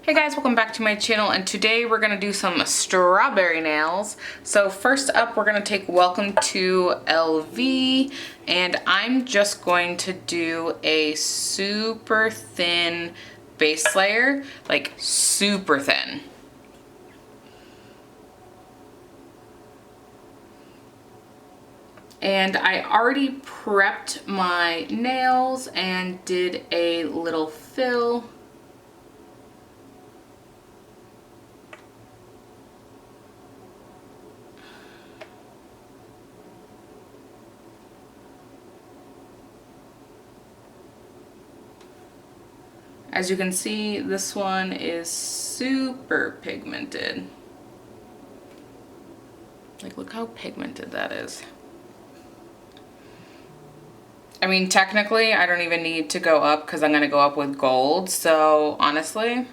Hey guys, welcome back to my channel, and today we're gonna do some strawberry nails. So first up, we're gonna take Welcome to LV, and I'm just going to do a super thin base layer, like super thin. And I already prepped my nails and did a little fill. As you can see, this one is super pigmented. Like, look how pigmented that is. I mean, technically, I don't even need to go up because I'm gonna go up with gold. So honestly,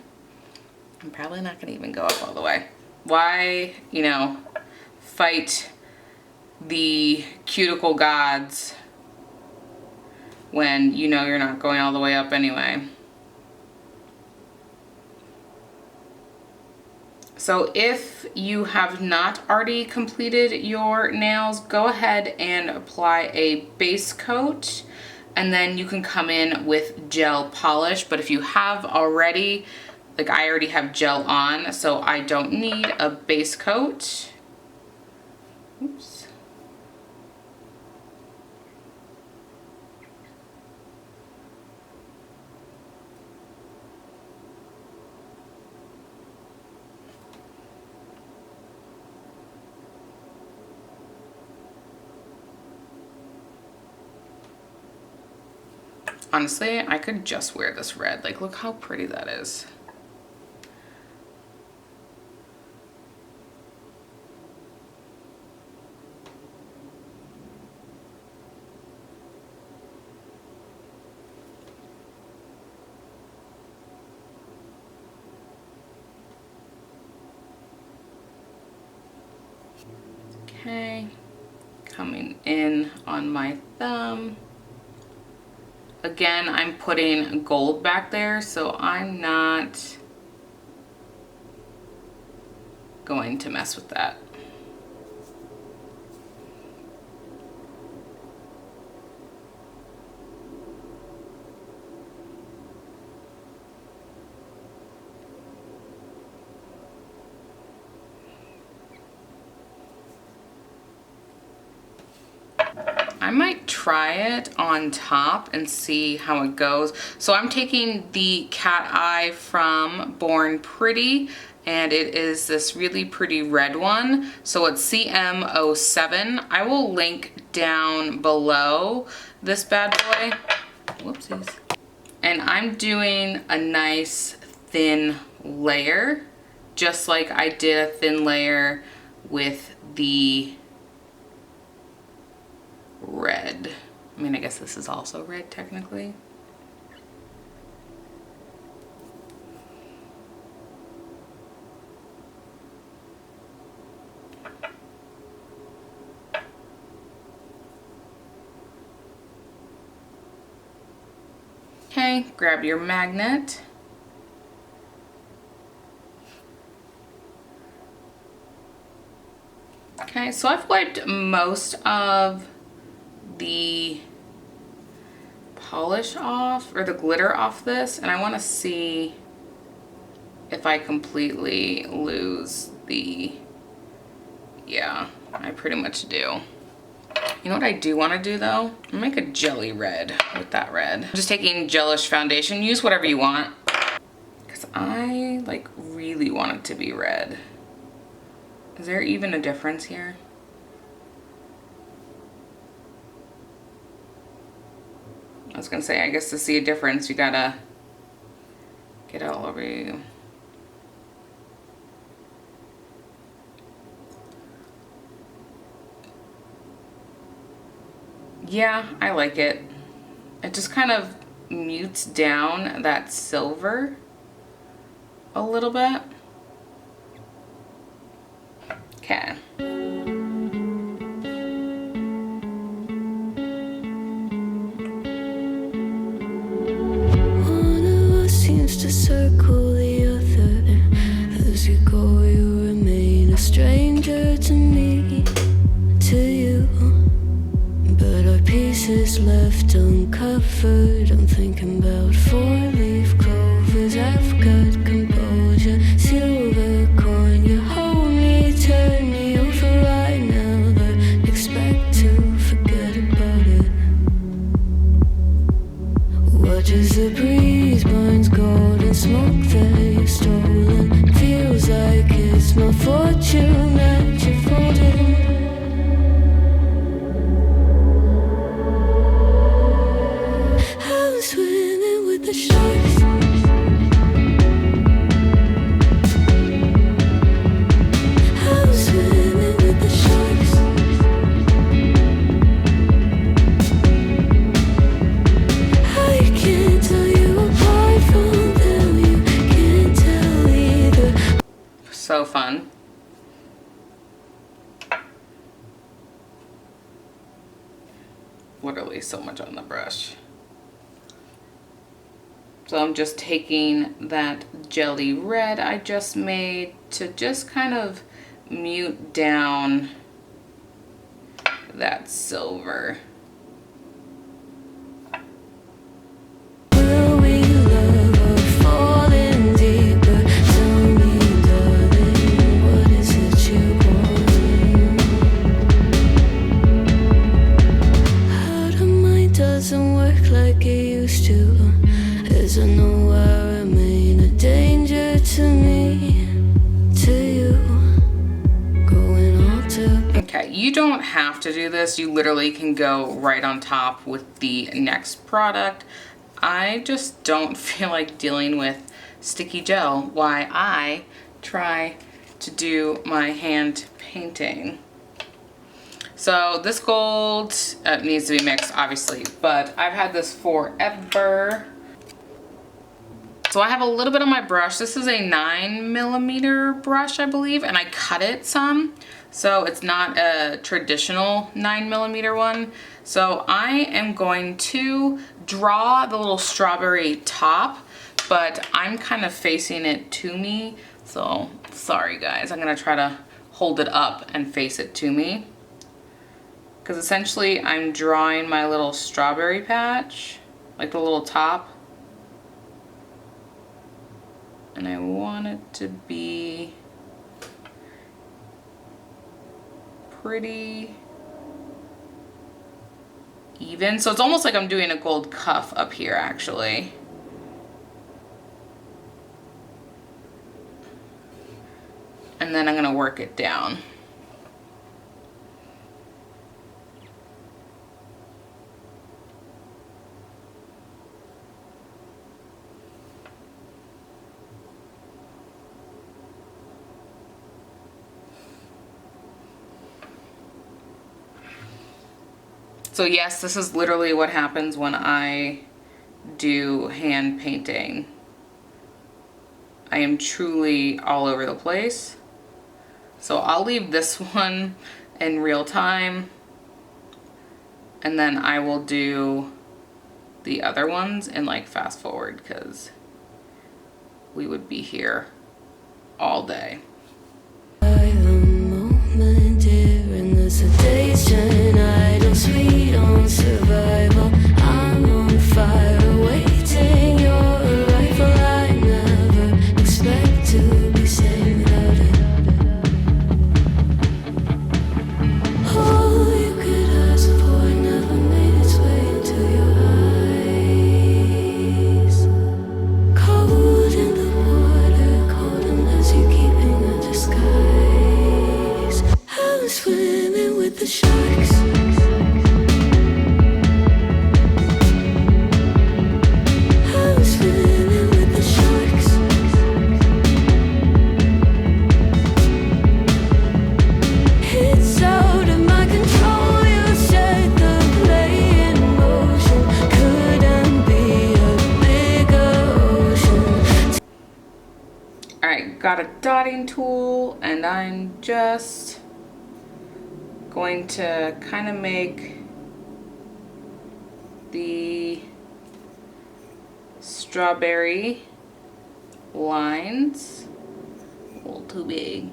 I'm probably not gonna even go up all the way. Why, you know, fight the cuticle gods when you know you're not going all the way up anyway? So if you have not already completed your nails, go ahead and apply a base coat, and then you can come in with gel polish. But if you have already, like I already have gel on, so I don't need a base coat. Oops. Honestly, I could just wear this red. Like, look how pretty that is. Okay, coming in on my thumb. Again, I'm putting gold back there, so I'm not going to mess with that. I might try it on top and see how it goes. So I'm taking the CATEYE from Born Pretty, and it is this really pretty red one. So it's CM07. I will link down below this bad boy. Whoopsies. And I'm doing a nice thin layer, just like I did a thin layer with the red. I mean, I guess this is also red technically. Okay, grab your magnet. Okay, so I've wiped most of the polish off, or the glitter off this, and I want to see if I completely lose the, yeah, I pretty much do. You know what I do want to do though? I'll make a jelly red with that red. I'm just taking gelish foundation. Use whatever you want, because I like really want it to be red. Is there even a difference here? I was gonna say, I guess to see a difference, you gotta get it all over you. Yeah, I like it. It just kind of mutes down that silver a little bit. Okay. One of us seems to circle the other. what's left uncovered. I'm thinking about four-leaf clovers. I've got composure, silver coin. You hold me, turn me over right now, but expect to forget about it. Watch as the breeze burns golden smoke that you've stolen. Feels like it's my fortune that you're folding. I'm swimming with the sharks. I'm swimming with the sharks. I can't tell you apart from them. You can't tell either. So fun. Literally so much on the brush. So I'm just taking that jelly red I just made to just kind of mute down that silver. Will we love or fall in deeper? Tell me, darling, what is it you want? How the mind doesn't work like it used to. As I know I remain a danger to me, to you, going all to. Okay, you don't have to do this. You literally can go right on top with the next product. I just don't feel like dealing with sticky gel while I try to do my hand painting. So this gold needs to be mixed, obviously, but I've had this forever. So I have a little bit on my brush. This is a 9mm brush, I believe, and I cut it some. So it's not a traditional 9mm one. So I am going to draw the little strawberry top, but I'm kind of facing it to me. So sorry guys, I'm gonna try to hold it up and face it to me. Because essentially I'm drawing my little strawberry patch, like the little top. And I want it to be pretty even. So it's almost like I'm doing a gold cuff up here actually. And then I'm gonna work it down. So yes, this is literally what happens when I do hand painting. I am truly all over the place. So I'll leave this one in real time, and then I will do the other ones in like fast forward, because we would be here all day. Sweet on survival, I'm on fire, waiting your arrival. I never expect to be saved without it. All you could ask for never made its way into your eyes. Cold in the water, cold unless you're keeping a disguise. I'm swimming with the sharks. Got a dotting tool, and I'm just going to kind of make the strawberry lines a little too big.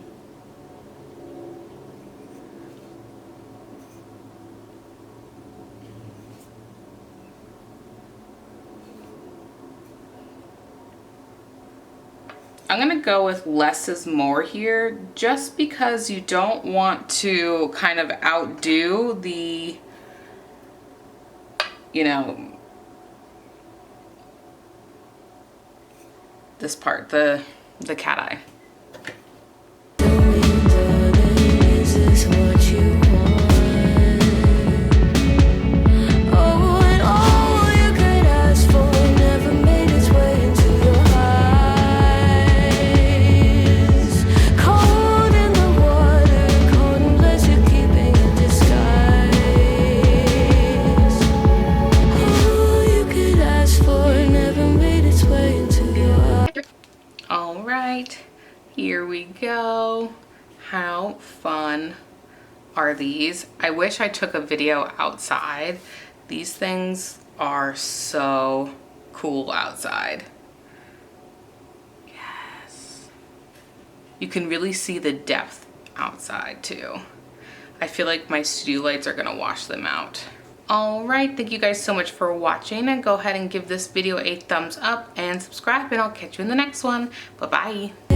I'm gonna go with less is more here, just because you don't want to kind of outdo the, you know, this part, the cat eye. Is this what you want? Oh, and all you could ask for never made its way into your eyes. Cold in the water, cold unless you're keeping in disguise. All you could ask for never made its way into your eyes. All right, here we go. How fun are these? I wish I took a video outside. These things are so cool outside. Yes. You can really see the depth outside too. I feel like my studio lights are gonna wash them out. All right, thank you guys so much for watching, and go ahead and give this video a thumbs up and subscribe, and I'll catch you in the next one. Bye-bye.